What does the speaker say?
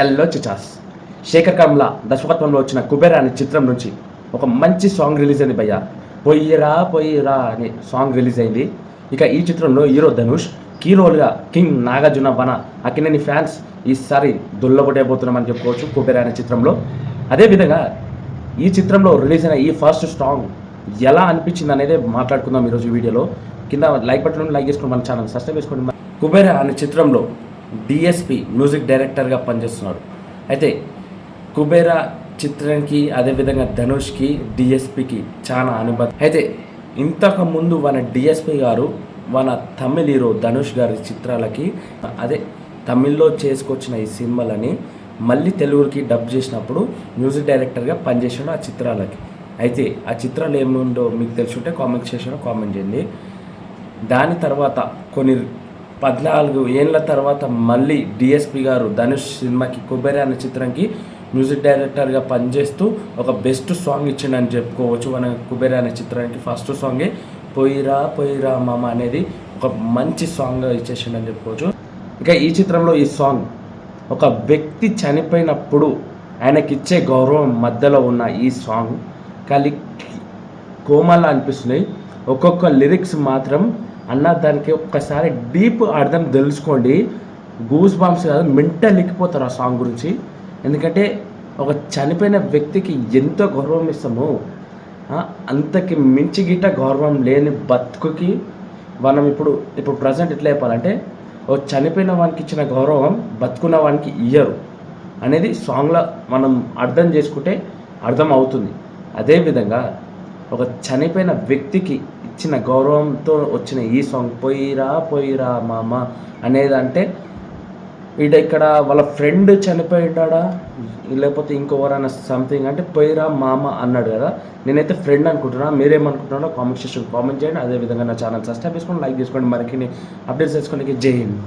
Yellow Chichas Shekhar Kammula దర్శకత్వంలో వచ్చిన కుబేరా అనే చిత్రం నుంచి ఒక మంచి సాంగ్ రిలీజ్ అయింది భయ్య. పొయ్యిరా పొయ్యిరా అనే సాంగ్ రిలీజ్ అయింది. ఇక ఈ చిత్రంలో హీరో ధనుష్, కీ రోల్గా కింగ్ నాగార్జున, వన అక్కినేని ఫ్యాన్స్ ఈసారి దుల్లబొట్టేయబోతున్నామని చెప్పుకోవచ్చు కుబేరా అనే చిత్రంలో. అదేవిధంగా ఈ చిత్రంలో రిలీజ్ అయిన ఈ ఫస్ట్ సాంగ్ ఎలా అనిపించింది అనేది మాట్లాడుకుందాం ఈరోజు ఈ వీడియోలో. కింద లైక్ బటన్ లైక్ చేసుకుని మన ఛానల్ సబ్స్క్రైబ్ చేసుకోండి. కుబేరా అనే చిత్రంలో డిఎస్పి మ్యూజిక్ డైరెక్టర్గా పనిచేస్తున్నాడు. అయితే కుబేరా చిత్రానికి అదేవిధంగా ధనుష్కి డిఎస్పికి చాలా అనుబంధం. అయితే ఇంతకు ముందు మన డిఎస్పి గారు మన తమిళ హీరో ధనుష్ గారి చిత్రాలకి అదే తమిళ్లో చేసుకొచ్చిన ఈ సినిమాలని మళ్ళీ తెలుగుకి డబ్ చేసినప్పుడు మ్యూజిక్ డైరెక్టర్గా పనిచేసాడు ఆ చిత్రాలకి. అయితే ఆ చిత్రాలు ఏముందో మీకు తెలుసుంటే కామెంట్ సెక్షన్లో కామెంట్ చేయండి. దాని తర్వాత కొన్ని 14 ఏళ్ళ తర్వాత మళ్ళీ డిఎస్పి గారు ధనుష్ సినిమాకి కుబేరా అనే చిత్రానికి మ్యూజిక్ డైరెక్టర్గా పనిచేస్తూ ఒక బెస్ట్ సాంగ్ ఇచ్చిండని చెప్పుకోవచ్చు. మన కుబేరా అనే చిత్రానికి ఫస్ట్ సాంగే పొయ్యిరా పొయ్యిరా మామ అనేది ఒక మంచి సాంగ్ ఇచ్చేసిండని చెప్పుకోవచ్చు. ఇక ఈ చిత్రంలో ఈ సాంగ్ ఒక వ్యక్తి చనిపోయినప్పుడు ఆయనకిచ్చే గౌరవం మధ్యలో ఉన్న ఈ సాంగ్ కోమలా అనిపిస్తున్నాయి. ఒక్కొక్క లిరిక్స్ మాత్రం అన్న దానికి ఒక్కసారి డీప్ అర్థం తెలుసుకోండి. గూస్ బాంబ్స్ కాదు, మెంటల్ ఎక్కిపోతారు ఆ సాంగ్ గురించి. ఎందుకంటే ఒక చనిపోయిన వ్యక్తికి ఎంతో గౌరవం ఇస్తామో అంతకి మించి గిట్ట గౌరవం లేని బతుకుకి మనం ఇప్పుడు ప్రజెంట్ ఎట్లా చెప్పాలంటే ఒక చనిపోయిన వానికి ఇచ్చిన గౌరవం బతుకున్న వానికి ఇయ్యరు అనేది సాంగ్లో మనం అర్థం చేసుకుంటే అర్థం అవుతుంది. అదేవిధంగా ఒక చనిపోయిన వ్యక్తికి ఇచ్చిన గౌరవంతో వచ్చిన ఈ సాంగ్ పొయ్యిరా పొయ్యిరా మామ అనేది అంటే ఇక్కడ వాళ్ళ ఫ్రెండ్ చనిపోయినాడా లేకపోతే ఇంకెవరైనా సంథింగ్ అంటే పొయ్యిరా మామ అన్నాడు కదా. నేనైతే ఫ్రెండ్ అనుకుంటున్నా, మీరేమనుకుంటున్నారో కామెంట్ సెక్షన్ కామెంట్ చేయండి. అదేవిధంగా నా ఛానల్ సబ్స్క్రైబ్ చేసుకోండి, లైక్ చేసుకోండి, మరిన్ని అప్డేట్స్ చేసుకోండి. జై హింద్.